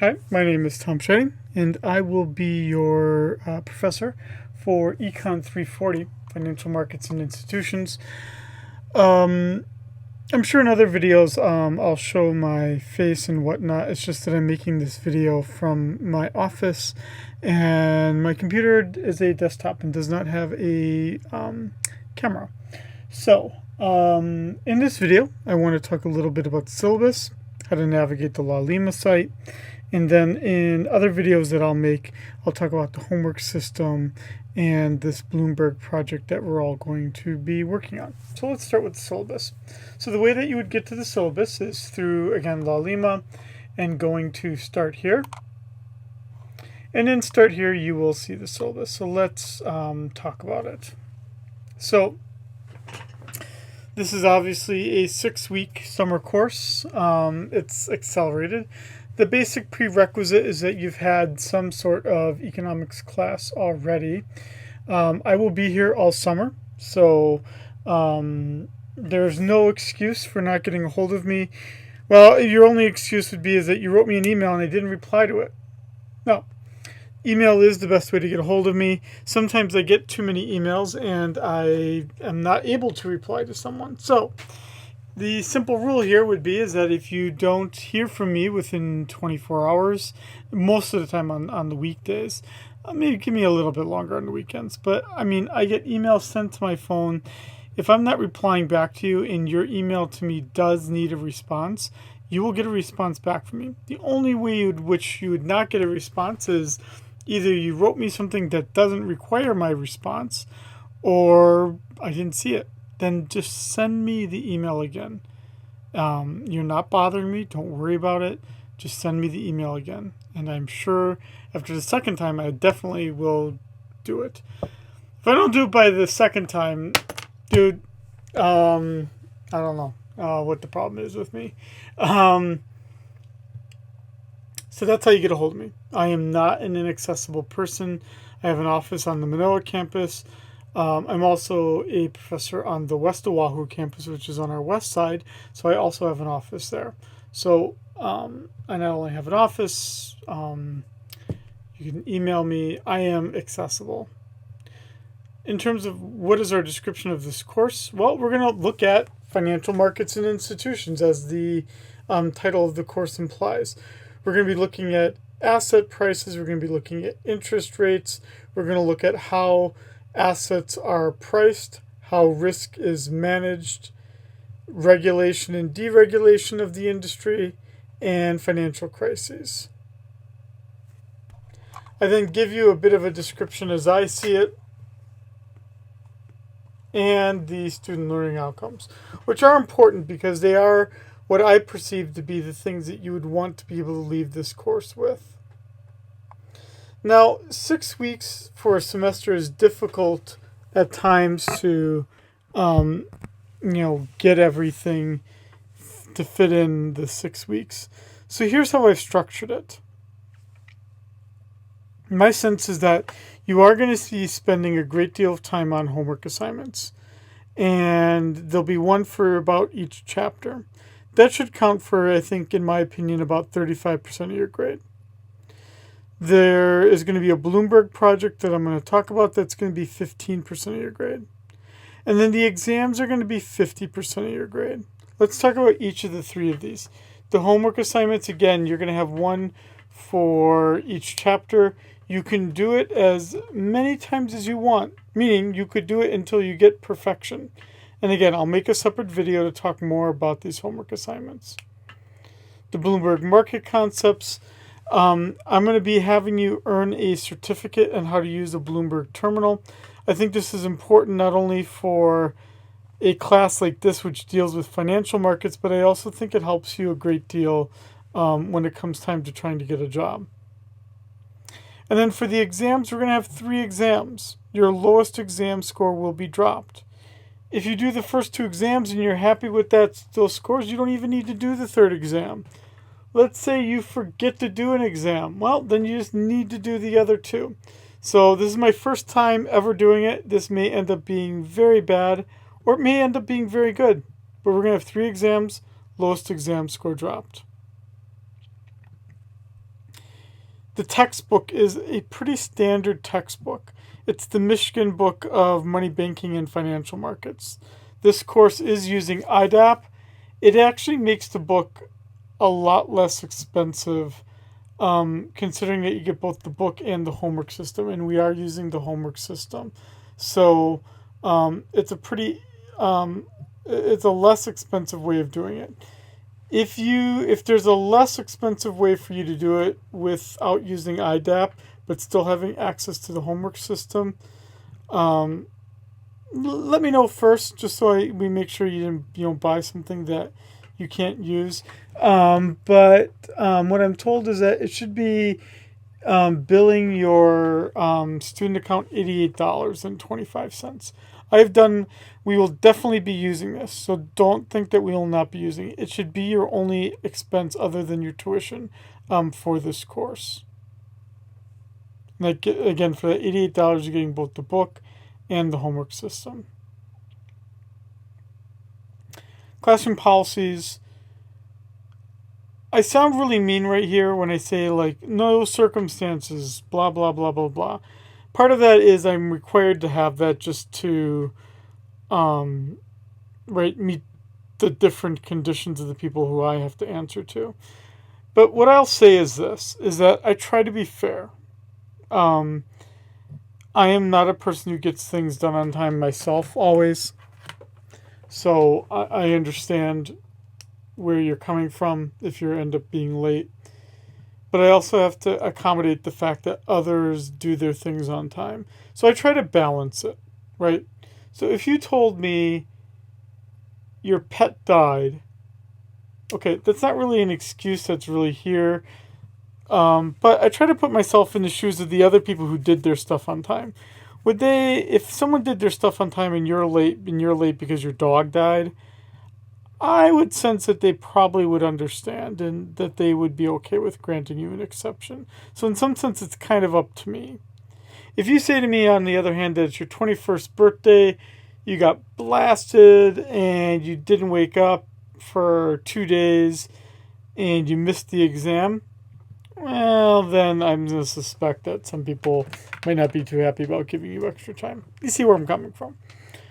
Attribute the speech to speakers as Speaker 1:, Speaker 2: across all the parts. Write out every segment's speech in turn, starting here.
Speaker 1: Hi, my name is Tom Sheding, and I will be your professor for ECON340, Financial Markets and Institutions. Um, I'm sure in other videos I'll show my face and whatnot. It's just that I'm making this video from my office, and my computer is a desktop and does not have a camera. So, in this video, I want to talk a little bit about Syllabus, how to navigate the La Lima site, and then in other videos that I'll make, I'll talk about the homework system and this Bloomberg project that we're all going to be working on. So let's start with the syllabus. So the way that you would get to the syllabus is through, again, La Lima and going to Start Here. And in Start Here, you will see the syllabus. So let's talk about it. So this is obviously a 6-week summer course. It's accelerated. The basic prerequisite is that you've had some sort of economics class already. I will be here all summer, so there's no excuse for not getting a hold of me. Well, your only excuse would be is that you wrote me an email and I didn't reply to it. No. Email is the best way to get a hold of me. Sometimes I get too many emails and I am not able to reply to someone. So the simple rule here would be is that if you don't hear from me within 24 hours, most of the time on the weekdays, maybe give me a little bit longer on the weekends. But I mean, I get emails sent to my phone. If I'm not replying back to you and your email to me does need a response, you will get a response back from me. The only way in which you would not get a response is either you wrote me something that doesn't require my response or I didn't see it. Then just send me the email again. You're not bothering me. Don't worry about it. Just send me the email again. And I'm sure after the second time, I definitely will do it. If I don't do it by the second time, dude, I don't know what the problem is with me. So that's how you get a hold of me. I am not an inaccessible person. I have an office on the Manoa campus. I'm also a professor on the West Oahu campus, which is on our west side. So I also have an office there. So I not only have an office, you can email me. I am accessible. In terms of what is our description of this course, well, we're going to look at financial markets and institutions as the title of the course implies. We're going to be looking at asset prices. We're going to be looking at interest rates. We're going to look at how assets are priced, how risk is managed, regulation and deregulation of the industry, and financial crises. I then give you a bit of a description as I see it and the student learning outcomes, which are important because they are what I perceive to be the things that you would want to be able to leave this course with. Now, 6 weeks for a semester is difficult at times to, get everything to fit in the 6 weeks. So here's how I've structured it. My sense is that you are going to be spending a great deal of time on homework assignments, and there'll be one for about each chapter. That should count for, I think, in my opinion, about 35% of your grade. There is going to be a Bloomberg project that I'm going to talk about that's going to be 15% of your grade. And then the exams are going to be 50% of your grade. Let's talk about each of the three of these. The homework assignments, again, you're going to have one for each chapter. You can do it as many times as you want, meaning you could do it until you get perfection. And again, I'll make a separate video to talk more about these homework assignments. The Bloomberg market concepts. I'm going to be having you earn a certificate on how to use a Bloomberg terminal. I think this is important not only for a class like this, which deals with financial markets, but I also think it helps you a great deal when it comes time to trying to get a job. And then for the exams, we're going to have 3 exams. Your lowest exam score will be dropped. If you do the first 2 exams and you're happy with those scores, you don't even need to do the 3rd exam. Let's say you forget to do an exam. Well, then you just need to do the other 2. So this is my first time ever doing it. This may end up being very bad, or it may end up being very good. But we're going to have 3 exams, lowest exam score dropped. The textbook is a pretty standard textbook. It's the Michigan Book of Money, Banking, and Financial Markets. This course is using IDAP. It actually makes the book a lot less expensive, considering that you get both the book and the homework system, and we are using the homework system. So it's a pretty, it's a less expensive way of doing it. If there's a less expensive way for you to do it without using IDAP, but still having access to the homework system, let me know first, just so we make sure you don't buy something that you can't use. But what I'm told is that it should be billing your student account $88.25. We will definitely be using this, so don't think that we will not be using it. It should be your only expense other than your tuition for this course. Like, again, for the $88, you're getting both the book and the homework system. Classroom policies. I sound really mean right here when I say, like, no circumstances, blah, blah, blah, blah, blah. Part of that is I'm required to have that just to meet the different conditions of the people who I have to answer to. But what I'll say is this, is that I try to be fair. I am not a person who gets things done on time myself always. So I understand where you're coming from if you end up being late. But I also have to accommodate the fact that others do their things on time. So I try to balance it, right? So if you told me your pet died, okay, that's not really an excuse that's really here. But I try to put myself in the shoes of the other people who did their stuff on time. Would they, if someone did their stuff on time and you're late because your dog died, I would sense that they probably would understand and that they would be okay with granting you an exception. So in some sense, it's kind of up to me. If you say to me, on the other hand, that it's your 21st birthday, you got blasted and you didn't wake up for 2 days and you missed the exam, well, then I'm going to suspect that some people might not be too happy about giving you extra time. You see where I'm coming from.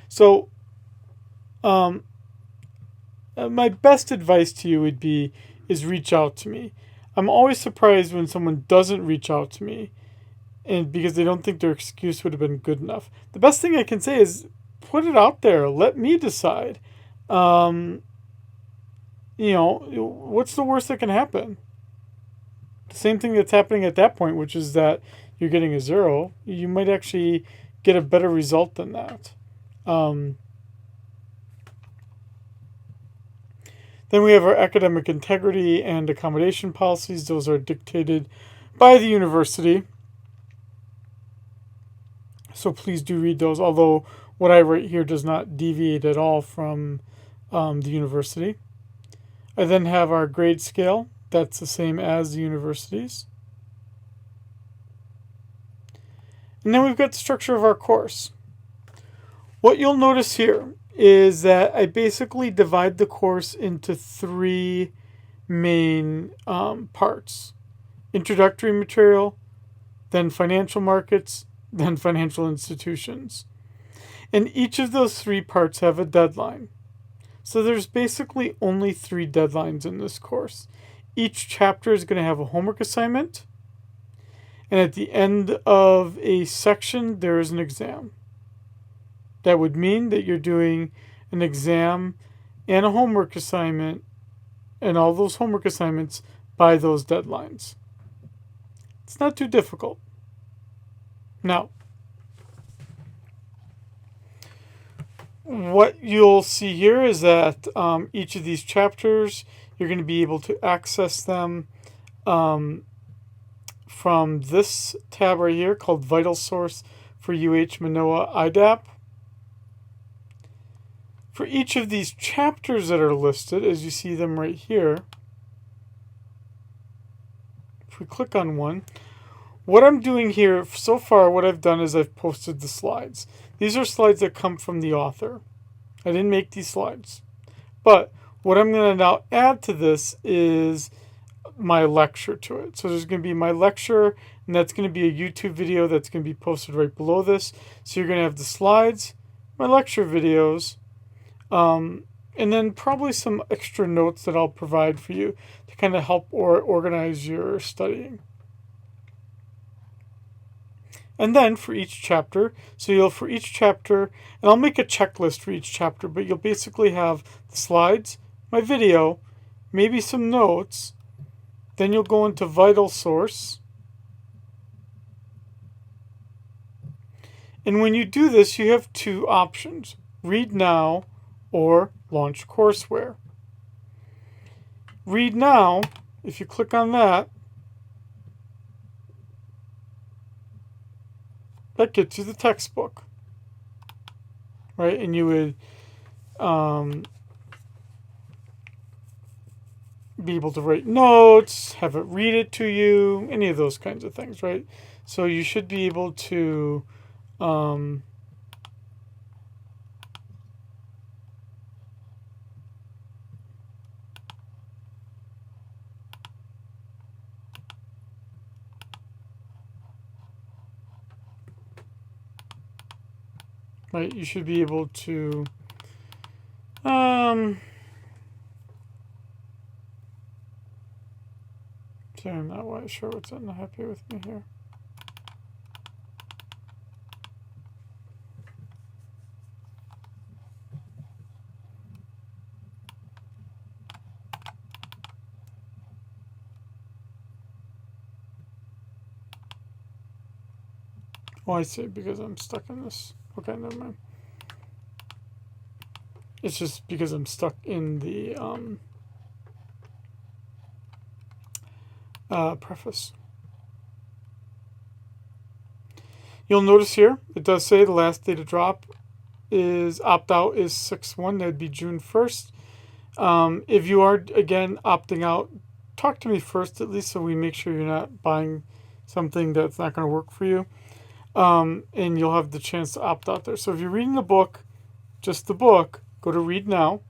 Speaker 1: So, my best advice to you is reach out to me. I'm always surprised when someone doesn't reach out to me, and because they don't think their excuse would have been good enough. The best thing I can say is put it out there. Let me decide. What's the worst that can happen? The same thing that's happening at that point, which is that you're getting a 0. You might actually get a better result than that. Then we have our academic integrity and accommodation policies. Those are dictated by the university. So please do read those, although what I write here does not deviate at all from the university. I then have our grade scale. That's the same as the universities. And then we've got the structure of our course. What you'll notice here is that I basically divide the course into 3 main parts. Introductory material, then financial markets, then financial institutions. And each of those 3 parts have a deadline. So there's basically only 3 deadlines in this course. Each chapter is going to have a homework assignment. And at the end of a section, there is an exam. That would mean that you're doing an exam and a homework assignment and all those homework assignments by those deadlines. It's not too difficult. Now, what you'll see here is that each of these chapters, you're going to be able to access them from this tab right here called Vital Source for UH Manoa IDAP. For each of these chapters that are listed, as you see them right here, if we click on one, what I'm doing here so far, what I've done is I've posted the slides. These are slides that come from the author. I didn't make these slides. But what I'm going to now add to this is my lecture to it. So there's going to be my lecture, and that's going to be a YouTube video that's going to be posted right below this. So you're going to have the slides, my lecture videos, and then probably some extra notes that I'll provide for you to kind of help or organize your studying. And then for each chapter, for each chapter, and I'll make a checklist for each chapter, but you'll basically have the slides, my video, maybe some notes. Then you'll go into Vital Source. And when you do this, you have two options: Read Now or Launch Courseware. Read Now, if you click on that, that gets you the textbook, right? And you would be able to write notes, have it read it to you, any of those kinds of things, right? So you should be able to right, you should be able to sorry, I'm not quite sure what's not happy with me here. Oh, I see, because I'm stuck in this. Okay, never mind. It's just because I'm stuck in the preface. You'll notice here, it does say the last day to drop is opt-out is 6/1. That'd be June 1st. If you are, again, opting out, talk to me first at least so we make sure you're not buying something that's not going to work for you. And you'll have the chance to opt out there. So if you're reading the book, just the book, go to Read Now.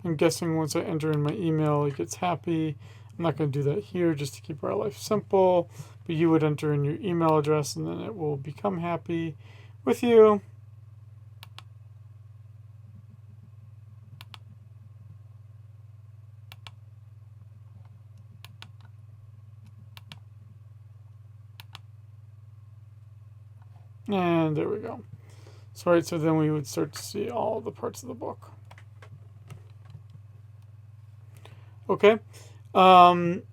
Speaker 1: I'm guessing once I enter in my email, it gets happy. I'm not going to do that here just to keep our life simple. But you would enter in your email address and then it will become happy with you. And there we go. So, right, so then we would start to see all the parts of the book. Okay. And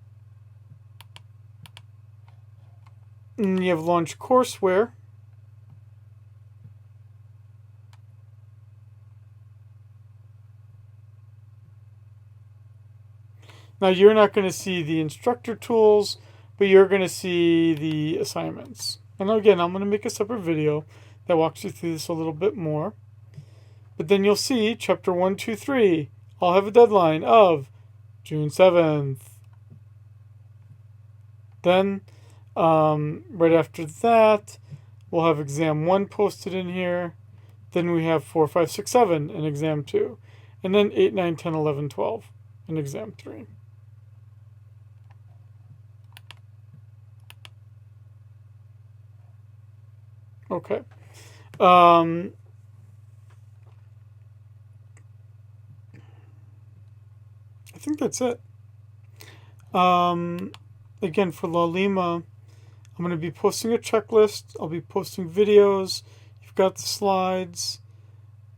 Speaker 1: you have Launch Courseware. Now you're not going to see the instructor tools, but you're going to see the assignments. And again, I'm going to make a separate video that walks you through this a little bit more. But then you'll see chapter 1, 2, 3. I'll have a deadline of June 7th. Then, right after that, we'll have exam 1 posted in here. Then we have 4, 5, 6, 7 in exam 2. And then 8, 9, 10, 11, 12 in exam 3. Okay. I think that's it. Again, for La Lima, I'm going to be posting a checklist. I'll be posting videos. You've got the slides.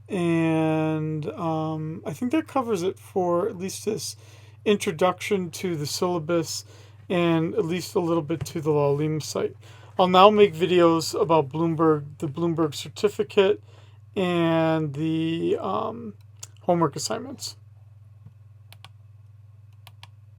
Speaker 1: And I think that covers it for at least this introduction to the syllabus and at least a little bit to the La Lima site. I'll now make videos about Bloomberg, the Bloomberg certificate, and the homework assignments.